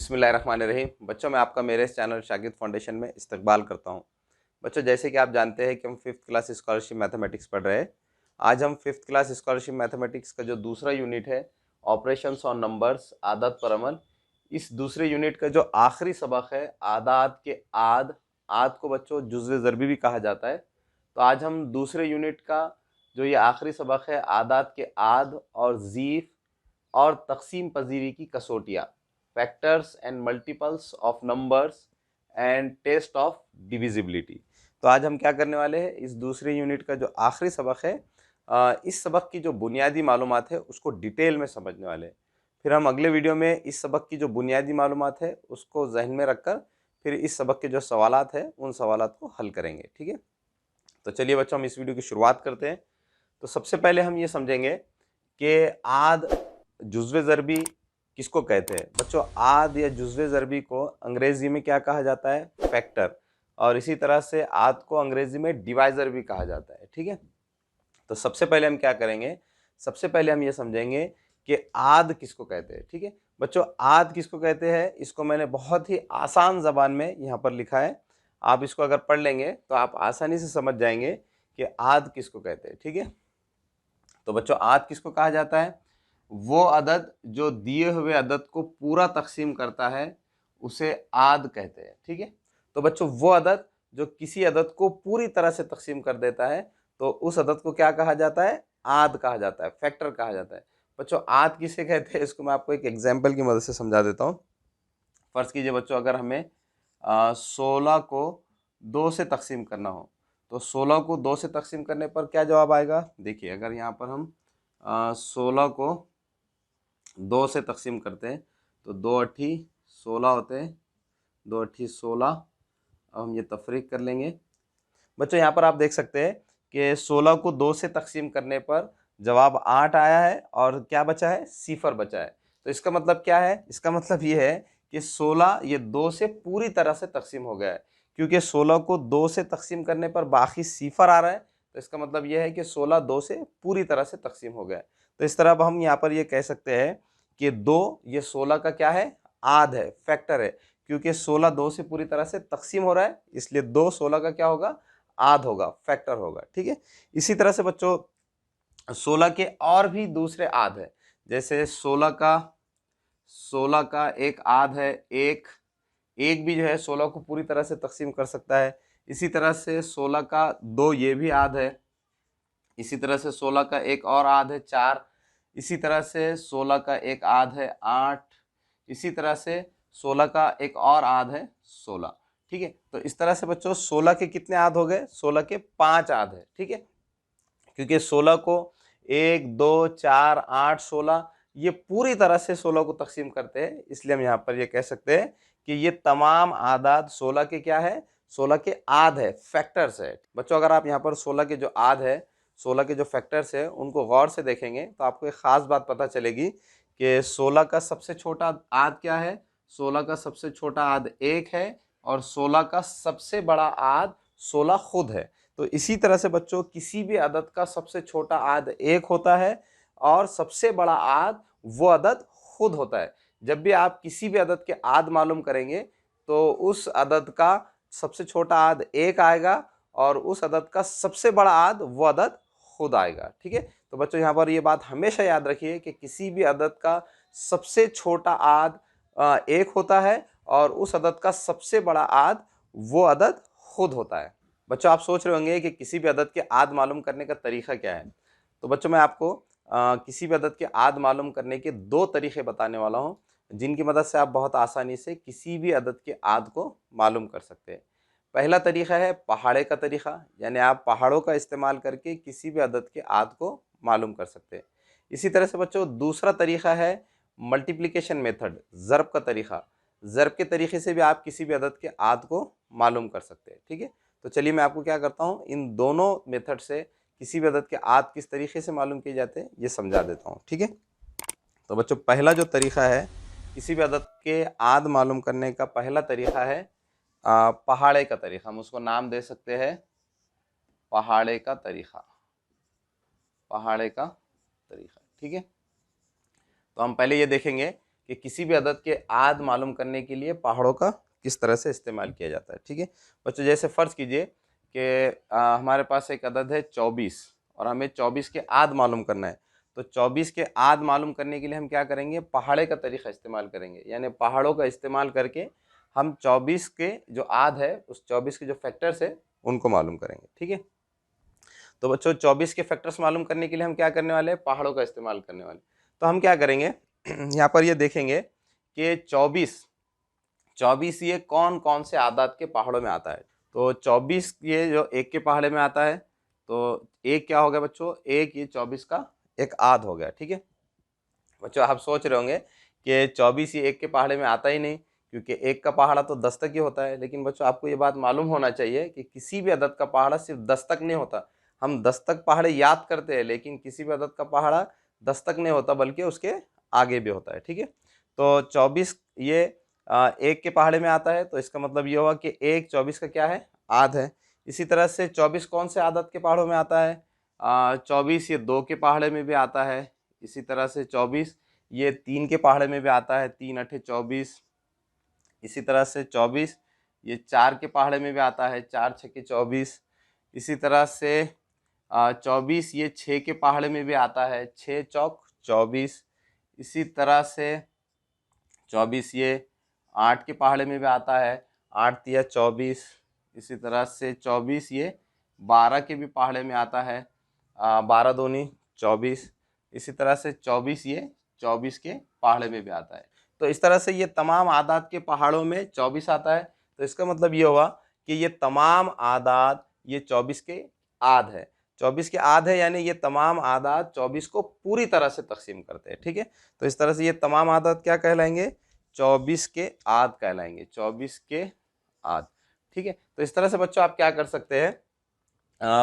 बिस्मिल्लाहिर्रहमानिर्रहीम। बच्चों, मैं आपका मेरे इस चैनल शागिद फाउंडेशन में इस्तकबाल करता हूं। बच्चों, जैसे कि आप जानते हैं कि हम 5th क्लास स्कॉलरशिप मैथमेटिक्स पढ़ रहे हैं। आज हम 5th क्लास स्कॉलरशिप मैथमेटिक्स का जो दूसरा यूनिट है, ऑपरेशंस ऑन नंबर्स, आदात पर अमल, इस दूसरे यूनिट का जो आखिरी सबक है, आदात के आद को बच्चों जुज़्व ज़रबी भी कहा जाता है। तो आज हम दूसरे यूनिट का जो ये आखिरी सबक है, आदात के आद और ज़ीफ़ और तकसीम पजीरी की कसौटियाँ, factors and multiples of numbers and test of divisibility. तो आज हम क्या करने वाले हैं, इस दूसरे यूनिट का जो आखिरी सबक है, इस सबक की जो बुनियादी मालूमात है उसको डिटेल में समझने वाले हैं। फिर हम अगले वीडियो में इस सबक की जो बुनियादी मालूमात है उसको जहन में रखकर फिर इस सबक के जो सवालात हैं उन सवालात को हल करेंगे। ठीक है, तो चलिए बच्चों, हम इस वीडियो की शुरुआत करते हैं। तो सबसे पहले हम ये समझेंगे कि आद जुज़्व ज़रबी किसको कहते हैं। बच्चों, आद या जुज़्व ज़रबी को अंग्रेज़ी में क्या कहा जाता है, फैक्टर, और इसी तरह से आद को अंग्रेज़ी में डिवाइज़र भी कहा जाता है। ठीक है, तो सबसे पहले हम क्या करेंगे, सबसे पहले हम ये समझेंगे कि आद किसको कहते हैं। ठीक है बच्चों, आद किसको कहते हैं, इसको मैंने बहुत ही आसान ज़बान में यहाँ पर लिखा है। आप इसको अगर पढ़ लेंगे तो आप आसानी से समझ जाएंगे कि आद किसको कहते हैं। ठीक है, तो बच्चों, आद किसको कहा जाता है, वो अदद जो दिए हुए अदद को पूरा तकसीम करता है उसे आद कहते हैं। ठीक है, तो बच्चों, वो अदद जो किसी अदद को पूरी तरह से तकसीम कर देता है तो उस अदद को क्या कहा जाता है, आद कहा जाता है, फैक्टर कहा जाता है। बच्चों, आद किसे कहते हैं, इसको मैं आपको एक एग्जाम्पल की मदद से समझा देता हूँ। फ़र्ज़ कीजिए बच्चों, अगर हमें 16 को 2 से तकसीम करना हो तो 16 को 2 से तकसीम करने पर क्या जवाब आएगा। देखिए, अगर यहाँ पर हम 16 को 2 से तकसीम करते हैं तो 2 अट्ठी 16 होते हैं, 2 अट्ठी 16। अब हम ये तफरीक कर लेंगे। बच्चों, यहाँ पर आप देख सकते हैं कि 16 को 2 से तकसीम करने पर जवाब 8 आया है और क्या बचा है, सिफर बचा है। तो इसका मतलब क्या है, इसका मतलब ये है कि 16 ये 2 से पूरी तरह से तकसीम हो गया है। क्योंकि 16 को 2 से तकसीम करने पर बाकी सिफर आ रहा है, तो इसका मतलब ये है कि 16 2 से पूरी तरह से तकसीम हो गया है। तो इस तरह अब हम यहाँ पर ये कह सकते हैं कि 2 ये 16 का क्या है, आध है, फैक्टर है। क्योंकि 16 2 से पूरी तरह से तकसीम हो रहा है, इसलिए 2 16 का क्या होगा, आध होगा, फैक्टर होगा। ठीक है, इसी तरह से बच्चों 16 के और भी दूसरे आध है। जैसे 16 का एक आध है, एक एक भी जो है 16 को पूरी तरह से तकसीम कर सकता है। इसी तरह से 16 का 2 ये भी आध है। इसी तरह से 16 का एक और आध है, 4। इसी तरह से 16 का एक आध है, 8। इसी तरह से 16 का एक और आध है, 16। ठीक है, तो इस तरह से बच्चों 16 के कितने आध हो गए, 16 के 5 आध है। ठीक है, क्योंकि 16 को 1 2 4 8 16 ये पूरी तरह से 16 को तकसीम करते हैं, इसलिए हम यहाँ पर ये कह सकते हैं कि ये तमाम आदाद 16 के क्या है, 16 के आध है, फैक्टर्स है। बच्चों, अगर आप यहाँ पर 16 के जो आध है, 16 के जो फैक्टर्स है उनको गौर से देखेंगे तो आपको एक ख़ास बात पता चलेगी कि 16 का सबसे छोटा आध क्या है, 16 का सबसे छोटा आध 1 है और 16 का सबसे बड़ा आध 16 खुद है। तो इसी तरह से बच्चों किसी भी अदद का सबसे छोटा आद 1 होता है और सबसे बड़ा आद वो अदद खुद होता है। जब भी आप किसी भी अदद के आद मालूम करेंगे तो उस अदद का सबसे छोटा आद 1 आएगा और उस अदद का सबसे बड़ा आद वो अदद खुद आएगा। ठीक है, तो बच्चों यहाँ पर ये बात हमेशा याद रखिए कि किसी भी अदद का सबसे छोटा आद 1 होता है और उस अदद का सबसे बड़ा आद वो अदद खुद होता है। बच्चों, आप सोच रहे होंगे कि किसी भी अदद के आद मालूम करने का तरीका क्या है। तो बच्चों, मैं आपको किसी भी अदद के आद मालूम करने के 2 तरीके बताने वाला हूं, जिनकी मदद से आप बहुत आसानी से किसी भी अदद के आद को मालूम कर सकते हैं। पहला तरीका है पहाड़े का तरीका, यानी आप पहाड़ों का इस्तेमाल करके किसी भी अदद के आद को मालूम कर सकते हैं। इसी तरह से बच्चों दूसरा तरीका है मल्टीप्लिकेशन मेथड, ज़र्ब का तरीका। ज़र्ब के तरीके से भी आप किसी भी अदद के आद को मालूम कर सकते हैं। ठीक है, तो चलिए मैं आपको क्या करता हूँ, इन दोनों मेथड से किसी भी अदद के आद किस तरीके से मालूम किए जाते हैं ये समझा देता हूँ। ठीक है, तो बच्चों पहला जो तरीका है किसी भी अदद के आद मालूम करने का, पहला तरीका है पहाड़े का तरीका। हम उसको नाम दे सकते हैं पहाड़े का तरीका, पहाड़े का तरीका। ठीक है, तो हम पहले ये देखेंगे कि किसी भी अदद के आद मालूम करने के लिए पहाड़ों का किस तरह से इस्तेमाल किया जाता है। ठीक है बच्चों, जैसे फ़र्ज़ कीजिए कि हमारे पास एक अदद है 24 और हमें 24 के आद मालूम करना है। तो 24 के आद मालूम करने के लिए हम क्या करेंगे, पहाड़े का तरीक़ा इस्तेमाल करेंगे, यानी पहाड़ों का इस्तेमाल करके हम 24 के जो आद है उस 24 के जो फैक्टर्स है उनको मालूम करेंगे। ठीक है, तो बच्चों 24 के फैक्टर्स मालूम करने के लिए हम क्या करने वाले हैं, पहाड़ों का इस्तेमाल करने वाले। तो हम क्या करेंगे यहाँ पर ये देखेंगे कि 24 ये कौन कौन से आदाद के पहाड़ों में आता है। तो 24 ये जो एक के पहाड़े में आता है, तो एक क्या हो गया बच्चों, एक ये 24 का एक आद हो गया। ठीक है बच्चों, आप सोच रहे होंगे कि 24 ये एक के पहाड़े में आता ही नहीं, क्योंकि एक का पहाड़ा तो 10 तक ही होता है। लेकिन बच्चों आपको ये बात मालूम होना चाहिए कि किसी भी अदद का पहाड़ा सिर्फ 10 तक नहीं होता। हम 10 तक पहाड़े याद करते हैं, लेकिन किसी भी अदद का पहाड़ा 10 तक नहीं होता, बल्कि उसके आगे भी होता है। ठीक है, तो 24 ये एक के पहाड़े में आता है, तो इसका मतलब ये हुआ कि एक 24 का क्या है, आध है। इसी तरह से 24 कौन से आदद के पहाड़ों में आता है, 24 ये 2 के पहाड़े में भी आता है। इसी तरह से 24 ये 3 के पहाड़े में भी आता है, 3 अठे 24। इसी तरह से 24 ये 4 के पहाड़े में भी आता है, 4 छके 24। इसी तरह से 24 ये 6 के पहाड़े में भी आता है, 6 चौक 24। इसी तरह से 24 ये 8 के पहाड़े में भी आता है, 8 तिया 24। इसी तरह से 24 ये 12 के भी पहाड़े में आता है, 12 दूनी 24। इसी तरह से 24 ये 24 के पहाड़े में भी आता है। तो इस तरह से ये तमाम आदाद के पहाड़ों में 24 आता है। तो इसका मतलब ये हुआ कि ये तमाम आदाद ये 24 के आध है। 24 के आध है, यानी ये तमाम आदाद 24 को पूरी तरह से तकसीम करते हैं। ठीक है, तो इस तरह से ये तमाम आदाद क्या कहलाएंगे, 24 के आध कहलाएंगे, 24 के आध। ठीक है, तो इस तरह से बच्चों आप क्या कर सकते हैं,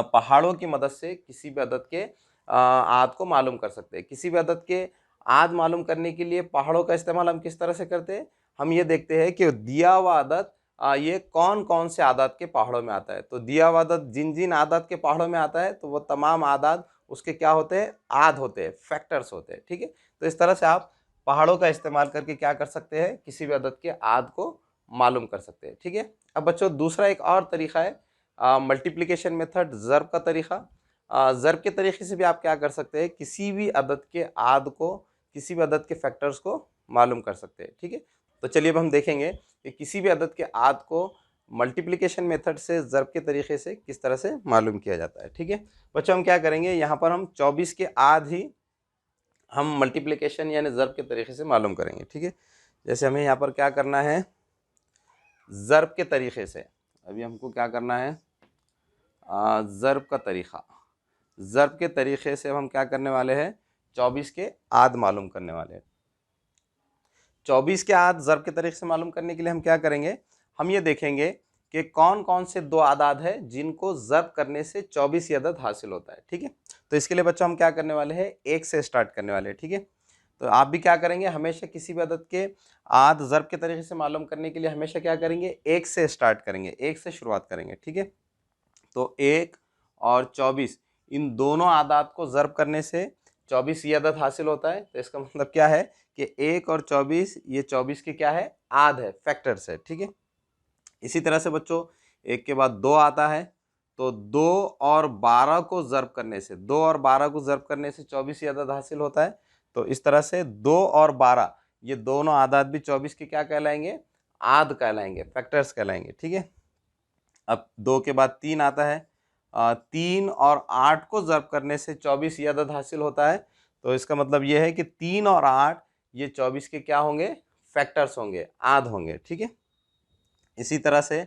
पहाड़ों की मदद से किसी भी अदद के आद को मालूम कर सकते हैं। किसी भी अदद के आद मालूम करने के लिए पहाड़ों का इस्तेमाल हम किस तरह से करते हैं, हम ये देखते हैं कि दिया हुआ अदद ये कौन कौन से आदाद के पहाड़ों में आता है। तो दिया हुआ अदद जिन जिन आदाद के पहाड़ों में आता है, तो वो तमाम आदाद उसके क्या होते हैं, आद होते हैं, फैक्टर्स होते हैं। ठीक है, तो इस तरह से आप पहाड़ों का इस्तेमाल करके क्या कर सकते हैं, किसी भी अदद के आद को मालूम कर सकते हैं। ठीक है, अब बच्चों दूसरा एक और तरीका है मल्टीप्लिकेशन मेथड, ज़र्ब का तरीका। ज़र्ब के तरीके से भी आप क्या कर सकते हैं, किसी भी अदद के आद को, किसी भी अदद के फैक्टर्स को मालूम कर सकते हैं। ठीक है, तो चलिए अब हम देखेंगे कि किसी भी अदद के आद को मल्टीप्लिकेशन मेथड से, ज़र्ब के तरीके से किस तरह से मालूम किया जाता है। ठीक है बच्चों, हम क्या करेंगे, यहाँ पर हम 24 के आद ही हम मल्टीप्लिकेशन यानी ज़र्ब के तरीके से मालूम करेंगे। ठीक है, जैसे हमें यहाँ पर क्या करना है, ज़र्ब के तरीके से, अभी हमको क्या करना है, ज़र्ब का तरीक़ा। ज़र्ब के तरीक़े से हम क्या करने वाले हैं, 24 के आद मालूम करने वाले हैं। 24 के आद ज़र्ब के तरीक़े से मालूम करने के लिए हम क्या करेंगे, हम ये देखेंगे कि कौन कौन से दो आदाद है जिनको ज़र्ब करने से 24 अदद हासिल होता है। ठीक है, तो इसके लिए बच्चों हम क्या करने वाले हैं, एक से स्टार्ट करने वाले हैं। ठीक है, तो आप भी क्या करेंगे, हमेशा किसी भी अदद के आद ज़र्ब के तरीके से मालूम करने के लिए हमेशा क्या करेंगे, एक से स्टार्ट करेंगे, एक से शुरुआत करेंगे। ठीक है, तो 1 और 24 इन दोनों आदाद को ज़र्ब करने से 24 ये अदद हासिल होता है। तो इसका मतलब क्या है कि 1 और 24 ये 24 के क्या है, आद है, फैक्टर्स है। ठीक है, इसी तरह से बच्चों एक के बाद 2 आता है, तो 2 और 12 को ज़र्ब करने से, 2 और 12 को ज़र्ब करने से 24 ये अदद हासिल होता है। तो इस तरह से 2 और 12 ये दोनों आदाद भी 24 के क्या कहलाएंगे, आद कहलाएंगे, फैक्टर्स कहलाएंगे। ठीक है, अब 2 के बाद 3 आता है, 3 और 8 को ज़र्ब करने से 24 ये अदद हासिल होता है। तो इसका मतलब ये है कि 3 और 8 ये 24 के क्या होंगे, फैक्टर्स होंगे, आद होंगे। ठीक है, इसी तरह से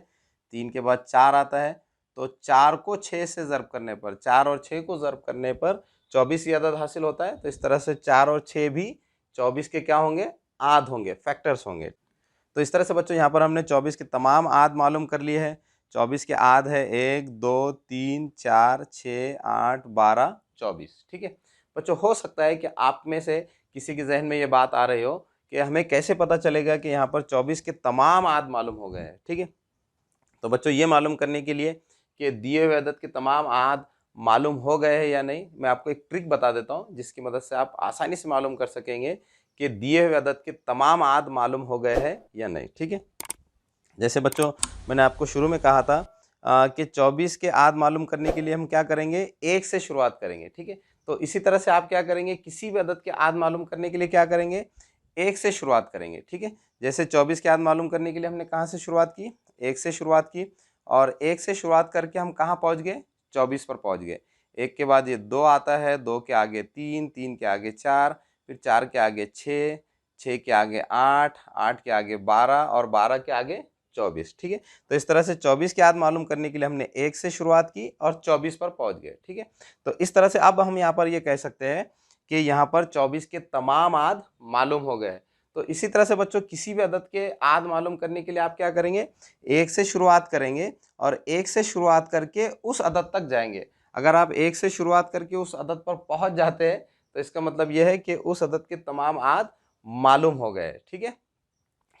3 के बाद 4 आता है, तो 4 को 6 से ज़र्ब करने पर, 4 और 6 को ज़र्ब करने पर 24 ये अदद हासिल होता है। तो इस तरह से 4 और 6 भी 24 के क्या होंगे, आद होंगे, फैक्टर्स होंगे। तो इस तरह से बच्चों यहाँ पर हमने 24 के तमाम आद मालूम कर लिए हैं। 24 के आद है 1 2 3 4 6 8 12 24। ठीक है बच्चों, हो सकता है कि आप में से किसी के जहन में ये बात आ रही हो कि हमें कैसे पता चलेगा कि यहाँ पर 24 के तमाम आद मालूम हो गए हैं। ठीक है, तो बच्चों ये मालूम करने के लिए कि दिए हुए अदद के तमाम आद मालूम हो गए हैं या नहीं, मैं आपको एक ट्रिक बता देता हूँ जिसकी मदद से आप आसानी से मालूम कर सकेंगे कि दिए हुए अदद के तमाम आद मालूम हो गए हैं या नहीं। ठीक है, जैसे बच्चों मैंने आपको शुरू में कहा था कि 24 के आद मालूम करने के लिए हम क्या करेंगे, 1 से शुरुआत करेंगे। ठीक है, तो इसी तरह से आप क्या करेंगे, किसी भी अदद के आद मालूम करने के लिए क्या करेंगे, 1 से शुरुआत करेंगे। ठीक है, जैसे 24 के आद मालूम करने के लिए हमने कहाँ से शुरुआत की, 1 से शुरुआत की, और 1 से शुरुआत करके हम कहाँ पहुँच गए, 24 पर पहुँच गए। 1 के बाद ये 2 आता है, 2 के आगे 3, 3 के आगे 4, फिर 4 के आगे 6, 6 के आगे 8, 8 के आगे 12 और 12 के आगे 24। ठीक है, तो इस तरह से 24 की आद मालूम करने के लिए हमने 1 से शुरुआत की और 24 पर पहुंच गए। ठीक है, तो इस तरह से अब हम यहाँ पर ये कह सकते हैं कि यहाँ पर 24 के तमाम आद मालूम हो गए। तो इसी तरह से बच्चों किसी भी अदद के आद मालूम करने के लिए आप क्या करेंगे, 1 से शुरुआत करेंगे और 1 से शुरुआत करके उस अदद तक जाएंगे। अगर आप 1 से शुरुआत करके उस अदद पर पहुंच जाते हैं तो इसका मतलब यह है कि उस अदद के तमाम आद मालूम हो गए। ठीक है,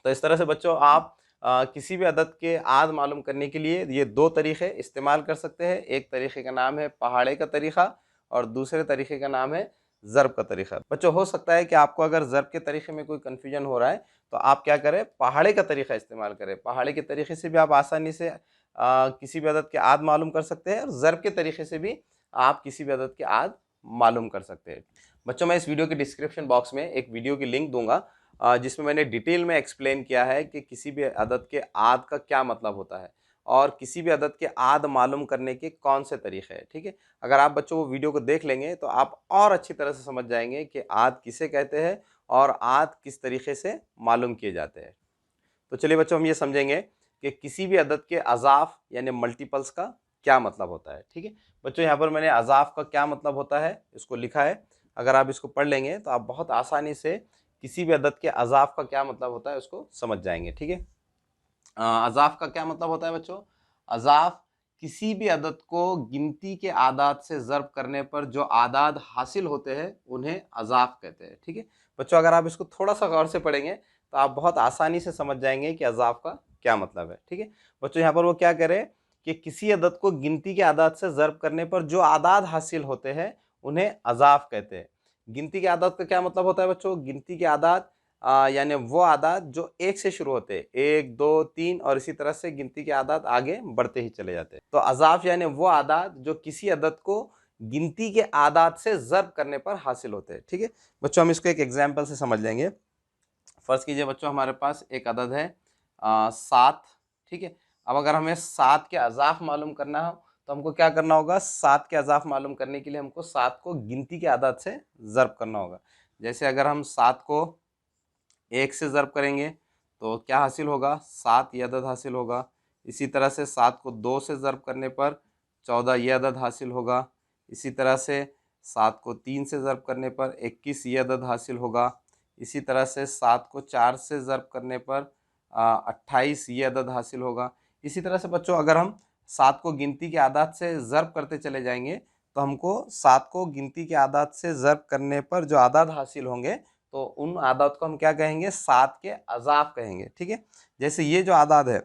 तो इस तरह से बच्चों आप किसी भी अदद के आद मालूम करने के लिए ये 2 तरीक़े इस्तेमाल कर सकते हैं। एक तरीक़े का नाम है पहाड़े का तरीक़ा और दूसरे तरीक़े का नाम है ज़र्ब का तरीक़ा। बच्चों हो सकता है कि आपको अगर ज़र्ब के तरीक़े में कोई कन्फ्यूजन हो रहा है तो आप क्या करें, पहाड़े का तरीक़ा इस्तेमाल करें। पहाड़े के तरीक़े से भी आप आसानी से किसी भी अदद के आद मालूम कर सकते हैं और ज़र्ब के तरीक़े से भी आप किसी भी अदद के आद मालूम कर सकते हैं। बच्चों मैं इस वीडियो के डिस्क्रिप्शन बॉक्स में एक वीडियो की लिंक दूंगा जिसमें मैंने डिटेल में एक्सप्लेन किया है कि किसी भी अदद के आद का क्या मतलब होता है और किसी भी अदद के आद मालूम करने के कौन से तरीक़े हैं। ठीक है, अगर आप बच्चों वो वीडियो को देख लेंगे तो आप और अच्छी तरह से समझ जाएंगे कि आद किसे कहते हैं और आद किस तरीक़े से मालूम किए जाते हैं। तो चलिए बच्चों हम ये समझेंगे कि किसी भी अदद के अज़ाफ़ यानी मल्टीपल्स का क्या मतलब होता है। ठीक है, बच्चों यहाँ पर मैंने अज़ाफ़ का क्या मतलब होता है इसको लिखा है। अगर आप इसको पढ़ लेंगे तो आप बहुत आसानी से किसी भी अदद के अज़ाफ़ का क्या मतलब होता है उसको समझ जाएंगे। ठीक है, अज़ाफ़ का क्या मतलब होता है बच्चों, अज़ाफ़ किसी भी अदद को गिनती के आदाद से ज़र्ब करने पर जो आदाद हासिल होते हैं उन्हें अज़ाफ़ कहते हैं। ठीक है बच्चों, अगर आप इसको थोड़ा सा गौर से पढ़ेंगे तो आप बहुत आसानी से समझ जाएंगे कि अज़ाफ़ का क्या मतलब है। ठीक है बच्चों, यहाँ पर वो क्या करें कि किसी अदद को गिनती के आदाद से ज़र्ब करने पर जो आदाद हासिल होते हैं उन्हें अज़ाफ़ कहते हैं। गिनती के आदाद का क्या मतलब होता है बच्चों, गिनती के आदाद यानी वो आदाद जो 1 से शुरू होते हैं, 1, 2, 3 और इसी तरह से गिनती के आदाद आगे बढ़ते ही चले जाते हैं। तो अज़ाफ़ यानी वो आदाद जो किसी अदद को गिनती के आदाद से ज़र्ब करने पर हासिल होते हैं। ठीक है बच्चों, हम इसको एक एग्जाम्पल से समझ लेंगे। फ़र्ज़ कीजिए बच्चों हमारे पास एक अदद है 7। ठीक है, अब अगर हमें 7 के अज़ाफ़ मालूम करना हो तो हमको क्या करना होगा, 7 के अज़ाफ़ मालूम करने के लिए हमको 7 को गिनती के आदाद से ज़र्ब करना होगा। जैसे अगर हम 7 को 1 से ज़र्ब करेंगे तो क्या हासिल होगा, 7 ये अदद हासिल होगा। इसी तरह से 7 को 2 से ज़र्ब करने पर 14 ये अदद हासिल होगा। इसी तरह से 7 को 3 से ज़र्ब करने पर 21 ये अदद हासिल होगा। इसी तरह से 7 को 4 से ज़र्ब करने पर 28 ये अदद हासिल होगा। इसी तरह से बच्चों अगर हम 7 को गिनती के आदाद से ज़र्ब करते चले जाएंगे तो हमको 7 को गिनती के आदाद से ज़र्ब करने पर जो आदाद हासिल होंगे तो उन आदाद को हम क्या कहेंगे, 7 के अज़ाफ़ कहेंगे। ठीक है, जैसे ये जो आदाद है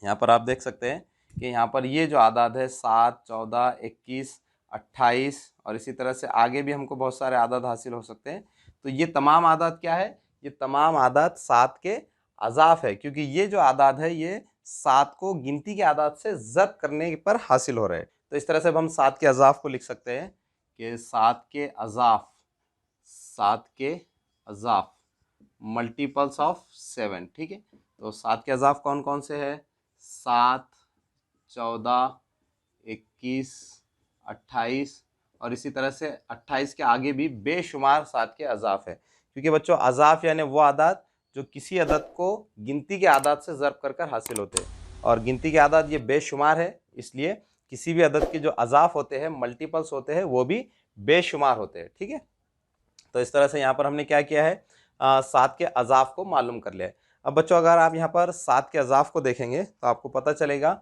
यहाँ पर आप देख सकते हैं कि यहाँ पर ये जो आदाद है 7, 14, 21, 28 और इसी तरह से आगे भी हमको बहुत सारे आदाद हासिल हो सकते हैं। तो ये तमाम आदाद क्या है, ये तमाम आदाद 7 के अज़ाफ़ है, क्योंकि ये जो आदाद है ये 7 को गिनती के आदाद से ज़र्ब करने पर हासिल हो रहे हैं। तो इस तरह से अब हम 7 के अज़ाफ़ को लिख सकते हैं कि 7 के अज़ाफ़, 7 के अज़ाफ़ मल्टीपल्स ऑफ 7। ठीक है, तो 7 के अज़ाफ़ कौन कौन से हैं, 7, 14, 21, 28 और इसी तरह से 28 के आगे भी बेशुमार 7 के अज़ाफ़ है। क्योंकि बच्चों अज़ाफ़ यानी वो आदाद जो किसी अदद को गिनती के आदाद से ज़र्ब कर कर हासिल होते हैं और गिनती के आदाद ये बेशुमार है, इसलिए किसी भी अदद के जो अज़ाफ़ होते हैं, मल्टीपल्स होते हैं, वो भी बेशुमार होते हैं। ठीक है, तो इस तरह से यहाँ पर हमने क्या किया है, 7 के अज़ाफ़ को मालूम कर लिया है। अब बच्चों अगर आप यहाँ पर 7 के अज़ाफ़ को देखेंगे तो आपको पता चलेगा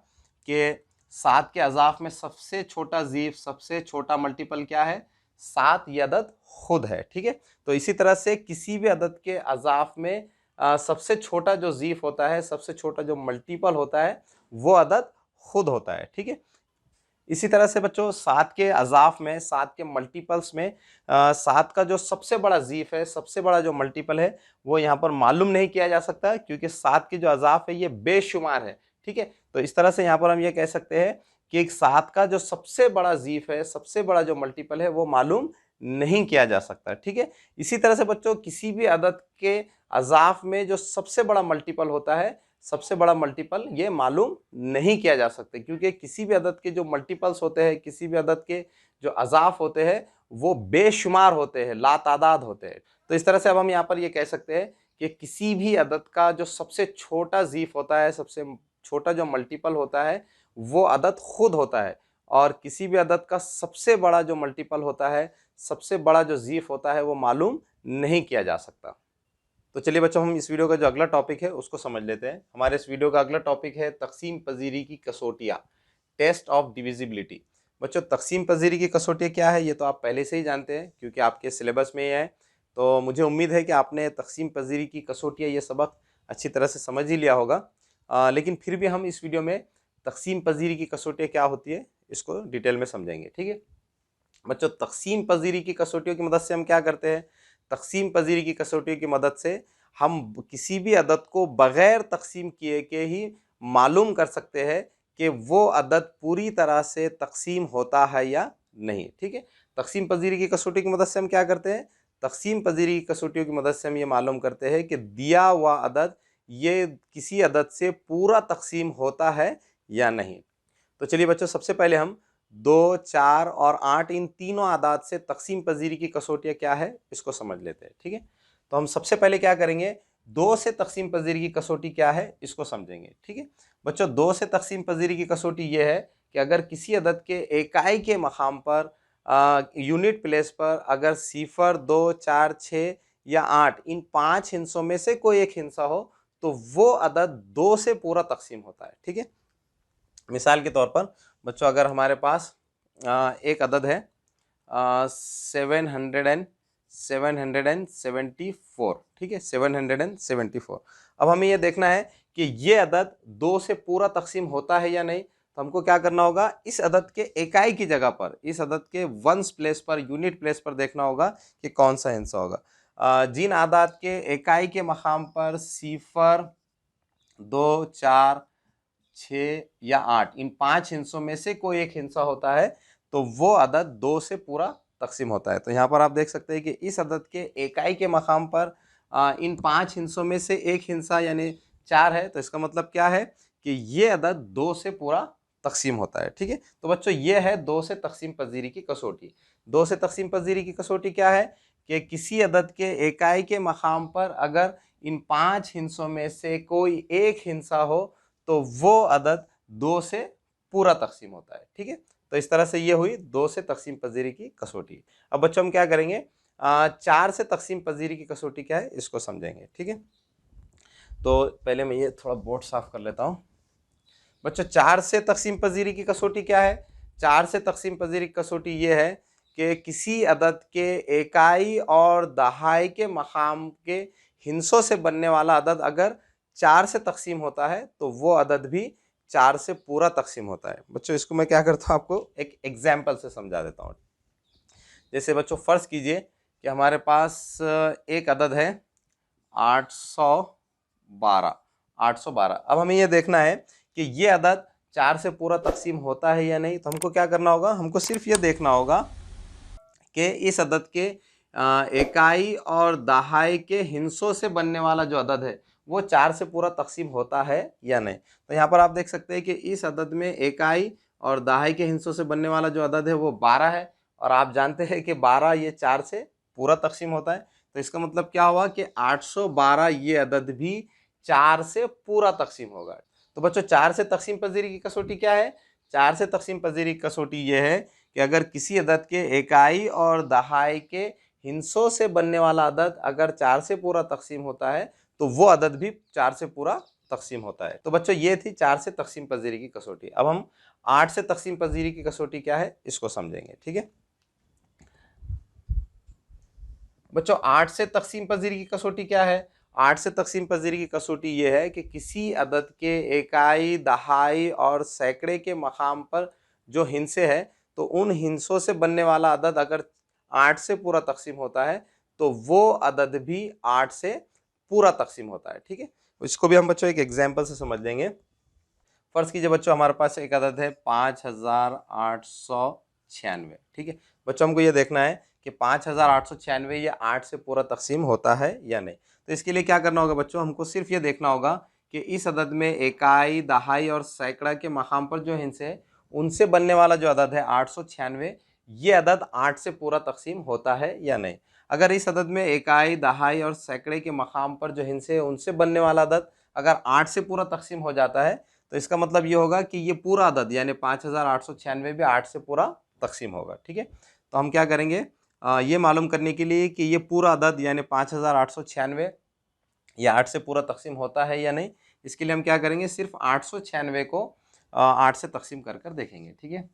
कि 7 के अज़ाफ़ में सबसे छोटा ज़ीफ़, सबसे छोटा मल्टीपल क्या है, 7 ये अदद खुद है। ठीक है, तो इसी तरह से किसी भी अदद के अज़ाफ़ में सबसे छोटा जो ज़ीफ़ होता है, सबसे छोटा जो मल्टीपल होता है वो अदद खुद होता है। ठीक है, इसी तरह से बच्चों 7 के अज़ाफ में, 7 के मल्टीपल्स में 7 का जो सबसे बड़ा ज़ीफ है, सबसे बड़ा जो मल्टीपल है, वो यहाँ पर मालूम नहीं किया जा सकता, क्योंकि 7 की जो अज़ाफ है ये बेशुमार है। ठीक है, तो इस तरह से यहाँ पर हम ये कह सकते हैं कि एक 7 का जो सबसे बड़ा ज़ीफ है, सबसे बड़ा जो मल्टीपल है, वो मालूम नहीं किया जा सकता। ठीक है, इसी तरह से बच्चों किसी भी अदद के अज़ाफ में जो सबसे बड़ा मल्टीपल होता है, सबसे बड़ा मल्टीपल ये मालूम नहीं किया जा सकता, क्योंकि किसी भी अदद के जो मल्टीपल्स होते हैं, किसी भी अदद के जो अज़ाफ होते हैं, वो बेशुमार होते हैं, लातादाद होते हैं। तो इस तरह से अब हम यहाँ पर ये कह सकते हैं कि किसी भी अदद का जो सबसे छोटा ज़ीफ होता है, सबसे छोटा जो मल्टीपल होता है, वो अदद खुद होता है, और किसी भी अदद का सबसे बड़ा जो मल्टीपल होता है, सबसे बड़ा जो ज़ीफ होता है, वो मालूम नहीं किया जा सकता। तो चलिए बच्चों, हम इस वीडियो का जो अगला टॉपिक है उसको समझ लेते हैं। हमारे इस वीडियो का अगला टॉपिक है तक़सीम पज़ीरी की कसौटियाँ, टेस्ट ऑफ डिविजिबिलिटी। बच्चों, तक़सीम पज़ीरी की कसौटियाँ क्या है, ये तो आप पहले से ही जानते हैं, क्योंकि आपके सिलेबस में ये है। तो मुझे उम्मीद है कि आपने तक़सीम पज़ीरी की कसौटियाँ ये सबक अच्छी तरह से समझ ही लिया होगा। लेकिन फिर भी हम इस वीडियो में तक़सीम पज़ीरी की कसौटियाँ क्या होती है, इसको डिटेल में समझेंगे। ठीक है बच्चों, तक़सीम पज़ीरी की कसौटियों की मदद से हम क्या करते हैं, तक़सीम पज़ीरी की कसौटियों की मदद से हम किसी भी अदद को बग़ैर तक़सीम किए के ही मालूम कर सकते हैं कि वो अदद पूरी तरह से तक़सीम होता है या नहीं। ठीक है, तक़सीम पज़ीरी की कसौटी की मदद से हम क्या करते हैं, तक़सीम पज़ीरी की कसौटियों की मदद से हम ये मालूम करते हैं कि दिया हुआ अदद ये किसी अदद से पूरा तक़सीम होता है या नहीं। तो चलिए बच्चों, सबसे पहले हम 2, 4 और 8 इन तीनों आदात से तक़सीम पज़ीरी की कसौटियाँ क्या है, इसको समझ लेते हैं। ठीक है, तो हम सबसे पहले क्या करेंगे, 2 से तक़सीम पज़ीरी की कसौटी क्या है, इसको समझेंगे। ठीक है बच्चों, 2 से तक़सीम पज़ीरी की कसौटी ये है कि अगर किसी अदद के इकाई के मकाम पर यूनिट प्लेस पर अगर 0, 2, 4, 6 या 8 इन 5 हिस्सों में से कोई एक हिस्सा हो, तो वो अदद 2 से पूरा तक़सीम होता है। ठीक है, मिसाल के तौर पर बच्चों, अगर हमारे पास एक अदद है 774, ठीक है, 774। अब हमें यह देखना है कि ये अदद 2 से पूरा तक़सीम होता है या नहीं। तो हमको क्या करना होगा, इस अदद के इकाई की जगह पर, इस अदद के वंस प्लेस पर, यूनिट प्लेस पर देखना होगा कि कौन सा हिस्सा होगा। जिन आदात के इकाई के मकाम पर 0, 2, 4, 6 या 8 इन 5 हिस्सों में से कोई एक हिस्सा होता है, तो वो अदद 2 से पूरा तक़सीम होता है। तो यहाँ पर आप देख सकते हैं कि इस अदद के इकाई के मकाम पर इन 5 हिस्सों में से एक हिस्सा यानी 4 है, तो इसका मतलब क्या है कि ये अदद 2 से पूरा तक़सीम होता है। ठीक है, तो बच्चों ये है 2 से तक़सीम पज़ीरी की कसौटी। 2 से तक़सीम पज़ीरी की कसौटी क्या है कि किसी अदद के इकाई के मकाम पर अगर इन 5 हिस्सों में से कोई एक हिस्सा हो, तो वो अदद 2 से पूरा तक़सीम होता है। ठीक है, तो इस तरह से ये हुई 2 से तक़सीम पज़ीरी की कसौटी। अब बच्चों हम क्या करेंगे, 4 से तक़सीम पज़ीरी की कसौटी क्या है, इसको समझेंगे। ठीक है, तो पहले मैं ये थोड़ा बोर्ड साफ कर लेता हूँ। बच्चों, 4 से तक़सीम पज़ीरी की कसौटी क्या है, 4 से तक़सीम पज़ीरी की कसौटी ये है कि किसी अदद के इकाई और दहाई के मकाम के हिस्सों से बनने वाला अदद अगर 4 से तक़सीम होता है, तो वो अदद भी 4 से पूरा तक़सीम होता है। बच्चों, इसको मैं क्या करता हूँ, आपको एक एग्जाम्पल से समझा देता हूँ। जैसे बच्चों, फ़र्ज़ कीजिए कि हमारे पास एक अदद है 812। अब हमें यह देखना है कि ये अदद 4 से पूरा तक़सीम होता है या नहीं। तो हमको क्या करना होगा, हमको सिर्फ ये देखना होगा कि इस अदद के इकाई और दहाई के हिस्सों से बनने वाला जो अदद है, वो 4 से पूरा तक़सीम होता है या नहीं। तो यहाँ पर आप देख सकते हैं कि इस अदद में इकाई और दहाई के हिस्सों से बनने वाला जो अदद है वो 12 है, और आप जानते हैं कि 12 ये 4 से पूरा तक़सीम होता है। तो इसका मतलब क्या हुआ कि 812 ये अदद भी 4 से पूरा तक़सीम होगा। तो बच्चों, 4 से तक़सीम पज़ीरी की कसौटी क्या है, 4 से तक़सीम पज़ीरी की कसौटी ये है कि अगर किसी अदद के इकाई और दहाई के हिस्सों से बनने वाला अदद अगर 4 से पूरा तक़सीम होता है, तो वो अदद भी 4 से पूरा तक़सीम होता है। तो बच्चों, ये थी 4 से तक़सीम पज़ीरी की कसौटी। अब हम 8 से तक़सीम पज़ीरी की कसौटी क्या है, इसको समझेंगे। ठीक है बच्चों, 8 से तक़सीम पज़ीरी की कसौटी क्या है, 8 से तक़सीम पज़ीरी की कसौटी ये है कि किसी अदद के इकाई, दहाई और सैकड़े के मकाम पर जो हिस्से है, तो उन हिस्सों से बनने वाला अदद अगर 8 से पूरा तकसीम होता है तो वो अदद भी 8 से पूरा तकसीम होता है। ठीक है, इसको भी हम बच्चों एक एग्जाम्पल से समझ लेंगे। फर्ज कीजिए बच्चों, हमारे पास एक अदद है 5896। ठीक है बच्चों, हमको ये देखना है कि 5896 ये 8 से पूरा तकसीम होता है या नहीं। तो इसके लिए क्या करना होगा बच्चों, हमको सिर्फ ये देखना होगा कि इस अदद में इकाई, दहाई और सैकड़ा के मकाम पर जो हिस्से हैं उनसे बनने वाला जो अदद है 896, ये अदद 8 से पूरा तकसीम होता है या नहीं। अगर इस अदद में इकाई, दहाई और सैकड़े के मकाम पर जो हिस्से हैं उनसे बनने वाला अदद अगर 8 से पूरा तकसीम हो जाता है तो इसका मतलब ये होगा कि ये पूरा अदद यानी 5896 भी 8 से पूरा तकसीम होगा। ठीक है, तो हम क्या करेंगे, ये मालूम करने के लिए कि ये पूरा अदद यानी 5896 ये 8 से पूरा तकसीम होता है या नहीं, इसके लिए हम क्या करेंगे, सिर्फ 896 को 8 से तकसीम कर कर देखेंगे। ठीक है,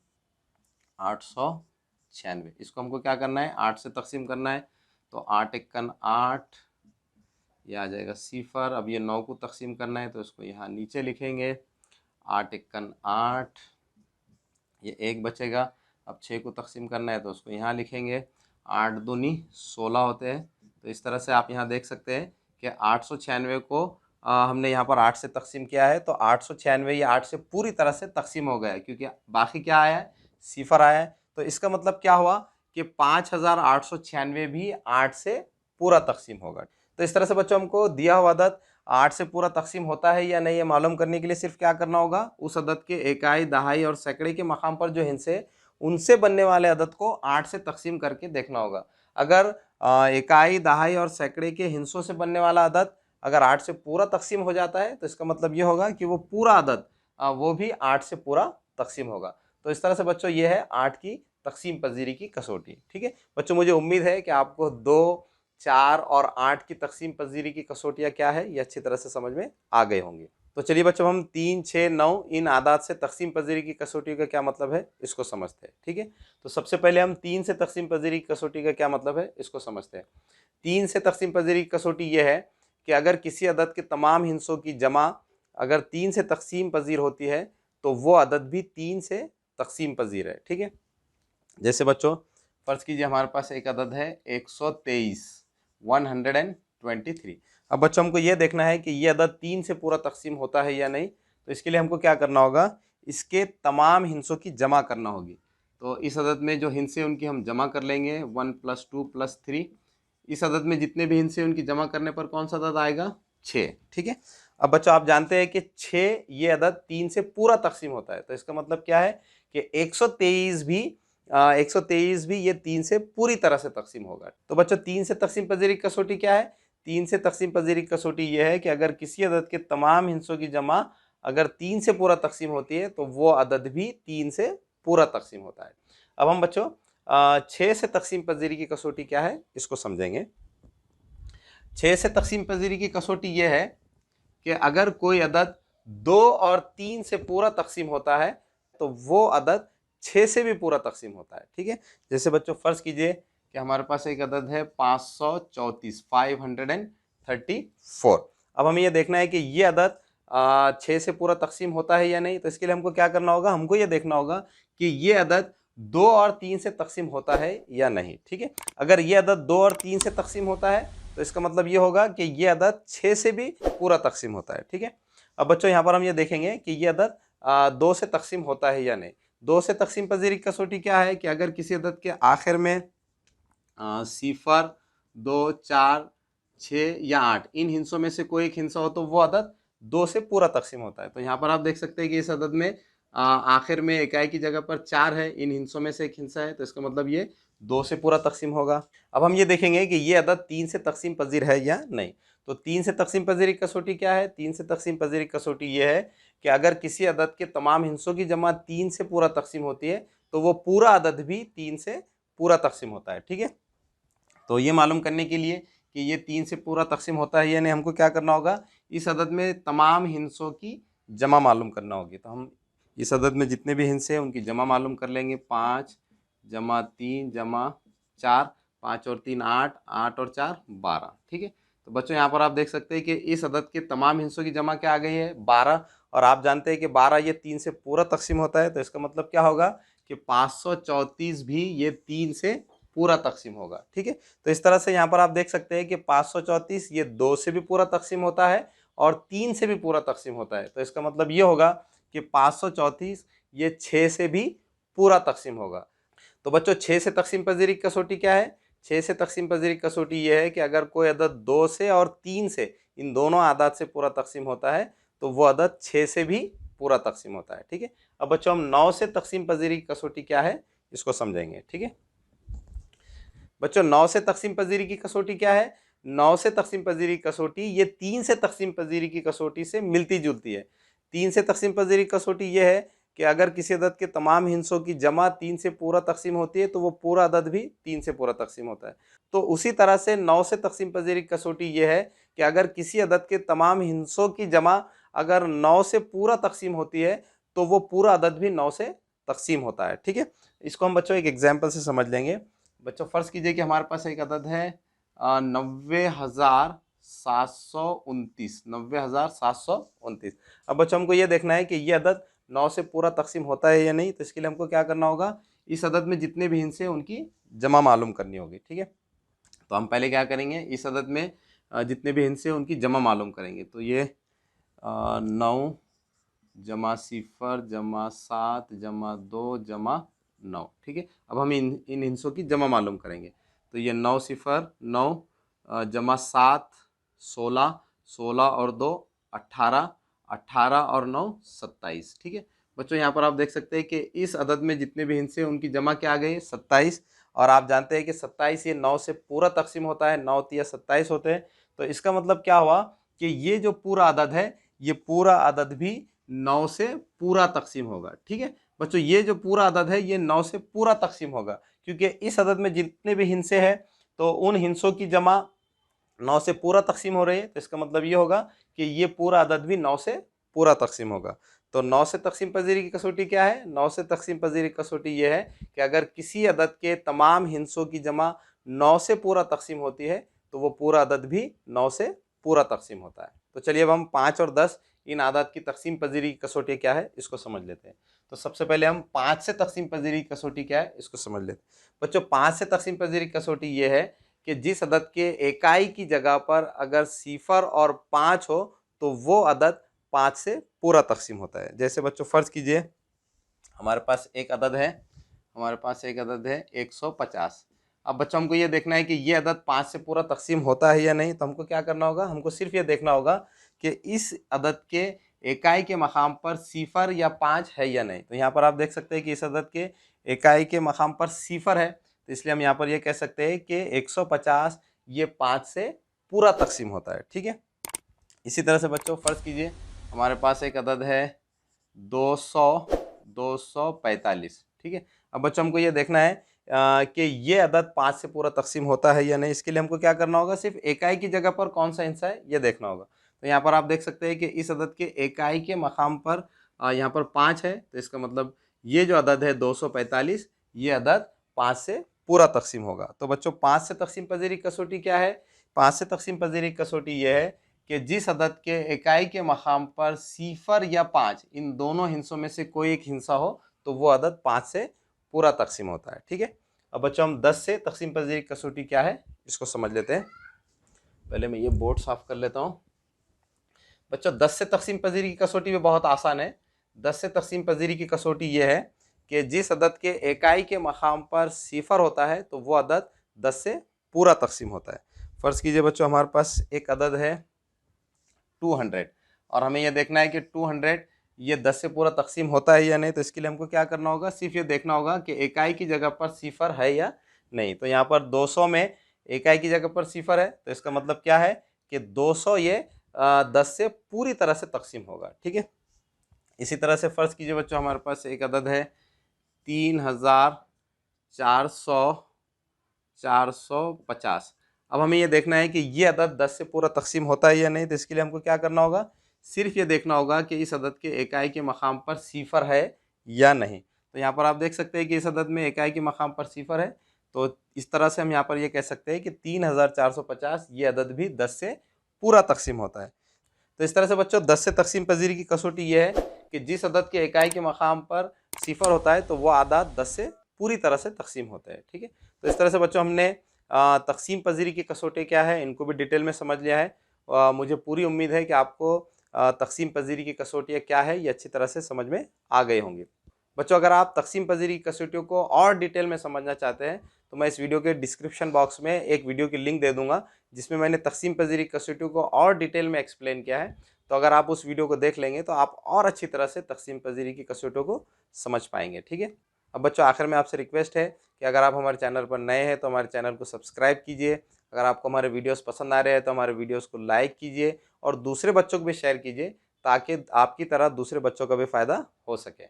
896 इसको हमको क्या करना है, 8 से तकसीम करना है। तो 8 एकन 8, ये आ जाएगा सिफर। अब ये 9 को तकसीम करना है तो इसको यहाँ नीचे लिखेंगे, 8 एकन 8, ये 1 बचेगा। अब 6 को तकसीम करना है तो उसको यहाँ लिखेंगे, 8 दूनी 16 होते हैं। तो इस तरह से आप यहाँ देख सकते हैं कि 896 को हमने यहाँ पर 8 से तकसीम किया है, तो 896 ये 8 से पूरी तरह से तकसीम हो गया है, क्योंकि बाकी क्या आया है, सिफर आया है। तो इसका मतलब क्या हुआ कि 5896 भी 8 से पूरा तकसीम होगा। तो इस तरह से बच्चों हमको दिया हुआ अदद 8 से पूरा तकसीम होता है या नहीं ये मालूम करने के लिए सिर्फ क्या करना होगा, उस अदद के इकाई, दहाई और सैकड़े के मकाम पर जो हिस्से उनसे बनने वाले अदद को 8 से तकसीम करके देखना होगा। अगर इकाई, दहाई और सैकड़े के हिस्सों से बनने वाला अदद अगर 8 से पूरा तकसीम हो जाता है तो इसका मतलब ये होगा कि वो पूरा अदद वो भी 8 से पूरा तकसीम होगा। तो इस तरह से बच्चों ये है 8 की तकसीम पजीरी की कसौटी। ठीक है बच्चों, मुझे उम्मीद है कि आपको 2, 4 और 8 की तकसीम पजीरी की कसौटियाँ क्या है ये अच्छी तरह से समझ में आ गए होंगे। तो चलिए बच्चों, हम 3, 6, 9 इन आदात से तकसीम पजीरी की कसौटी का क्या मतलब है इसको समझते हैं। ठीक है, तो सबसे पहले हम 3 से तकसीम पजीरी की कसौटी का क्या मतलब है इसको समझते हैं। 3 से तकसीम पजीरी की कसौटी ये है कि अगर किसी अदद के तमाम हिस्सों की जमा अगर 3 से तकसीम पजीर होती है तो वो अदद भी 3 से तकसीम पजीर है। ठीक है, जैसे बच्चों फ़र्ज़ कीजिए हमारे पास एक अदद है 123, 123। अब बच्चों हमको ये देखना है कि ये अदद 3 से पूरा तकसीम होता है या नहीं। तो इसके लिए हमको क्या करना होगा, इसके तमाम हिस्सों की जमा करना होगी। तो इस अदद में जो हिस्से उनकी हम जमा कर लेंगे, 1 + 2 + 3। इस अदद में जितने भी हिस्से उनकी जमा करने पर कौन सा अदद आएगा, 6। ठीक है, अब बच्चों आप जानते हैं कि 6 ये अदद 3 से पूरा तकसीम होता है। तो इसका मतलब क्या है कि 123 भी 123 भी ये 3 से पूरी तरह से तकसीम होगा। तो बच्चों 3 से तकसीम पजीरी कसौटी क्या है, 3 से तकसीम पजीरी कसौटी ये है कि अगर किसी अदद के तमाम हिस्सों की जमा अगर 3 से पूरा तकसीम होती है तो वो अदद भी 3 से पूरा तकसीम होता है। अब हम बच्चों 6 से तकसीम पजीरी की कसौटी क्या है इसको समझेंगे। 6 से तकसीम पजीरी की कसौटी ये है कि अगर कोई अदद 2 और 3 से पूरा तकसीम होता है तो वो अदद 6 से भी पूरा तकसीम होता है। ठीक है, जैसे बच्चों फ़र्ज़ कीजिए कि हमारे पास एक अदद है 534, 534। अब हमें ये देखना है कि ये अदद 6 से पूरा तकसीम होता है या नहीं। तो इसके लिए हमको क्या करना होगा, हमको ये देखना होगा कि ये अदद 2 और 3 से तकसीम होता है या नहीं। ठीक है, अगर ये अदद 2 और 3 से तकसीम होता है तो इसका मतलब ये होगा कि ये अदद 6 से भी पूरा तकसीम होता है। ठीक है, अब बच्चों यहाँ पर हम ये देखेंगे कि ये अदद 2 से तकसीम होता है या नहीं। 2 से तकसीम पजीरी की कसौटी क्या है कि अगर किसी अदद के आखिर में सिफर, 2, 4, 6 या 8 इन हिस्सों में से कोई एक हिस्सा हो तो वो अदद 2 से पूरा तकसीम होता है। तो यहाँ पर आप देख सकते हैं कि इस अदद में आखिर में इकाई की जगह पर 4 है, इन हिस्सों में से एक हिस्सा है, तो इसका मतलब ये 2 से पूरा तकसीम होगा। अब हम ये देखेंगे कि ये अदद 3 से तकसीम पजीर है या नहीं। तो 3 से तकसीम पजीरी कसौटी क्या है, 3 से तकसीम पजीरी कसौटी ये है कि अगर किसी अदद के तमाम हिस्सों की जमा 3 से पूरा तकसीम होती है तो वो पूरा अदद भी 3 से पूरा तकसीम होता है। ठीक है, तो ये मालूम करने के लिए कि ये 3 से पूरा तकसीम होता है यानी हमको क्या करना होगा, इस अदद में तमाम हिस्सों की जमा मालूम करना होगी। तो हम इस अदद में जितने भी हिस्से हैं उनकी जमा मालूम कर लेंगे, 5 + 3 + 4, 5 और 3 8, 8 और 4 12। ठीक है, तो बच्चों यहाँ पर आप देख सकते हैं कि इस अदद के तमाम हिस्सों की जमा क्या आ गई है 12, और आप जानते हैं कि 12 ये 3 से पूरा तकसीम होता है, तो इसका मतलब क्या होगा कि 534 भी ये 3 से पूरा तकसीम होगा। ठीक है, तो इस तरह से यहाँ पर आप देख सकते हैं कि 534 ये 2 से भी पूरा तकसीम होता है और 3 से भी पूरा तकसीम होता है, तो इसका मतलब ये होगा कि 534 ये 6 से भी पूरा तकसीम होगा। तो बच्चों 6 से तकसीम पजीरी की कसौटी क्या है? 6 से तकसीम पजीरी की कसौटी ये है कि अगर कोई अदद 2 से और 3 से, इन दोनों आदात से पूरा तकसीम होता है तो वो अदद 6 से भी पूरा तकसीम होता है। ठीक है, अब बच्चों हम 9 से तकसीम पजीरी की कसौटी क्या है इसको समझेंगे। ठीक है बच्चों, 9 से तकसीम पजीरी की कसौटी क्या है? 9 से तकसीम पजीरी की कसौटी ये 3 से तकसीम पजीरी की कसौटी से मिलती जुलती है। 3 से तकसीम पजीरी की कसौटी ये है कि अगर किसी अदद के तमाम हिस्सों की जमा 3 से पूरा तकसीम होती है तो वो पूरा अदद भी 3 से पूरा तकसीम होता है। तो उसी तरह से 9 से तकसीम पजीरी की कसौटी ये है कि अगर किसी अदद के तमाम हिस्सों की जमा अगर 9 से पूरा तकसीम होती है तो वो पूरा अदद भी 9 से तकसीम होता है। ठीक है, इसको हम बच्चों एक एग्जाम्पल से समझ लेंगे। बच्चों फ़र्ज़ कीजिए कि हमारे पास एक अदद है 90,729, 90,729। अब बच्चों हमको ये देखना है कि ये अदद 9 से पूरा तकसीम होता है या नहीं, तो इसके लिए हमको क्या करना होगा, इस अदद में जितने भी हिस्से हैं उनकी जमा मालूम करनी होगी। ठीक है, तो हम पहले क्या करेंगे, इस अदद में जितने भी हिस्से हैं उनकी जमा मालूम करेंगे। तो ये 9 जमा 0 जमा 7 जमा 2 जमा 9। ठीक है, अब हम इन हिस्सों की जमा मालूम करेंगे। तो ये 9 0 9 जमा 7 16, 16 और 2 18, 18 और 9 27। ठीक है बच्चों, यहाँ पर आप देख सकते हैं कि इस अदद में जितने भी हिस्से हैं उनकी जमा क्या आ गई 27, और आप जानते हैं कि 27 ये 9 से पूरा तकसीम होता है, 9 तिया 27 होते हैं। तो इसका मतलब क्या हुआ कि ये जो पूरा अदद है ये पूरा अदद भी 9 से पूरा तकसीम होगा। ठीक है बच्चों, ये जो पूरा अदद है ये 9 से पूरा तकसीम होगा, क्योंकि इस अदद में जितने भी हिस्से हैं तो उन हिस्सों की जमा 9 से पूरा तकसीम हो रही है, तो इसका मतलब ये होगा कि ये पूरा अदद भी 9 से पूरा तकसीम होगा। तो 9 से तकसीम पजीरी की कसौटी क्या है? 9 से तकसीम पजीरी की कसौटी ये है कि अगर किसी अदद के तमाम हिस्सों की जमा 9 से पूरा तकसीम होती है तो वो पूरा अदद भी 9 से पूरा तकसीम होता है। तो चलिए अब हम 5 और 10 इन आदात की तकसीम पजीरी की कसौटी क्या है इसको समझ लेते हैं। तो सबसे पहले हम 5 से तकसीम पजीरी की कसौटी क्या है इसको समझ लेते हैं। बच्चों 5 से तकसीम पजीरी की कसौटी ये है कि जिस अदद के इकाई की जगह पर अगर 0 और 5 हो तो वो अदद 5 से पूरा तकसीम होता है। जैसे बच्चों फ़र्ज़ कीजिए हमारे पास एक अदद है, 150। अब बच्चों हमको ये देखना है कि ये अदद 5 से पूरा तकसीम होता है या नहीं, तो हमको क्या करना होगा, हमको सिर्फ ये देखना होगा कि इस अदद के इकाई के मकाम पर 0 या 5 है या नहीं। तो यहाँ पर आप देख सकते हैं कि इस अदद के इकाई के मकाम पर 0 है, तो इसलिए हम यहाँ पर ये कह सकते हैं कि 150 ये 5 से पूरा तकसीम होता है। ठीक है, इसी तरह से बच्चों फ़र्ज़ कीजिए हमारे पास एक अदद है 245। ठीक है, अब बच्चों हमको ये देखना है कि ये अदद 5 से पूरा तकसीम होता है या नहीं। इसके लिए हमको क्या करना होगा, सिर्फ इकाई की जगह पर कौन सा हिस्सा है ये देखना होगा। तो यहाँ पर आप देख सकते हैं कि इस अदद के इकाई के मकाम पर यहाँ पर 5 है, तो इसका मतलब ये जो अदद है 245 ये अदद 5 से पूरा तकसीम होगा। तो बच्चों 5 से तकसीम पजीरी कसौटी क्या है? 5 से तकसीम पजीरी कसौटी ये है कि जिस अदद के इकाई के मकाम पर 0 या 5 इन दोनों हिस्सों में से कोई एक हिस्सा हो तो वो अदद 5 से पूरा तकसीम होता है। ठीक है, अब बच्चों हम 10 से तकसीम पजीरी कसौटी क्या है इसको समझ लेते हैं। पहले मैं ये बोर्ड साफ कर लेता हूँ। बच्चों 10 से तकसीम पजीरी की कसौटी भी बहुत आसान है। 10 से तकसीम पजीरी की कसौटी ये है कि जिस अदद के इकाई के मकाम पर 0 होता है तो वो अदद 10 से पूरा तकसीम होता है। फ़र्ज़ कीजिए बच्चों हमारे पास एक अदद है 200 और हमें यह देखना है कि 200 ये 10 से पूरा तकसीम होता है या नहीं। तो इसके लिए हमको क्या करना होगा, सिर्फ ये देखना होगा कि इकाई की जगह पर 0 है या नहीं। तो यहाँ पर 200 में इकाई की जगह पर 0 है, तो इसका मतलब क्या है कि 200 ये 10 से पूरी तरह से तकसीम होगा। ठीक है, इसी तरह से फ़र्ज़ कीजिए बच्चों हमारे पास एक अदद है 3,450। अब हमें ये देखना है कि ये अदद 10 से पूरा तकसीम होता है या नहीं। तो इसके लिए हमको क्या करना होगा, सिर्फ ये देखना होगा कि इस अदद के इकाई के मकाम पर 0 है या नहीं। तो यहाँ पर आप देख सकते हैं कि इस अदद में इकाई के मकाम पर 0 है, तो इस तरह से हम यहाँ पर ये कह सकते हैं कि 3450 ये अदद भी 10 से पूरा तकसीम होता है। तो इस तरह से बच्चों 10 से तकसीम पजीरी की कसौटी ये है कि जिस अदद के इकाई के मकाम पर सिफर होता है तो वो आदाद 10 से पूरी तरह से तकसीम होते हैं। ठीक है, तो इस तरह से बच्चों हमने तकसीम पजीरी की कसौटी क्या है इनको भी डिटेल में समझ लिया है। मुझे पूरी उम्मीद है कि आपको तकसीम पजीरी की कसौटियाँ क्या है ये अच्छी तरह से समझ में आ गए होंगे। बच्चों अगर आप तकसीम पजीरी की कसौटियों को और डिटेल में समझना चाहते हैं तो मैं इस वीडियो के डिस्क्रिप्शन बॉक्स में एक वीडियो की लिंक दे दूंगा जिसमें मैंने तकसीम पजीरी कसौटियों को और डिटेल में एक्सप्लेन किया है। तो अगर आप उस वीडियो को देख लेंगे तो आप और अच्छी तरह से तकसीम पजीरी की कसौटियों को समझ पाएंगे। ठीक है, अब बच्चों आखिर में आपसे रिक्वेस्ट है कि अगर आप हमारे चैनल पर नए हैं तो हमारे चैनल को सब्सक्राइब कीजिए। अगर आपको हमारे वीडियोस पसंद आ रहे हैं तो हमारे वीडियोस को लाइक कीजिए और दूसरे बच्चों को भी शेयर कीजिए ताकि आपकी तरह दूसरे बच्चों का भी फ़ायदा हो सके।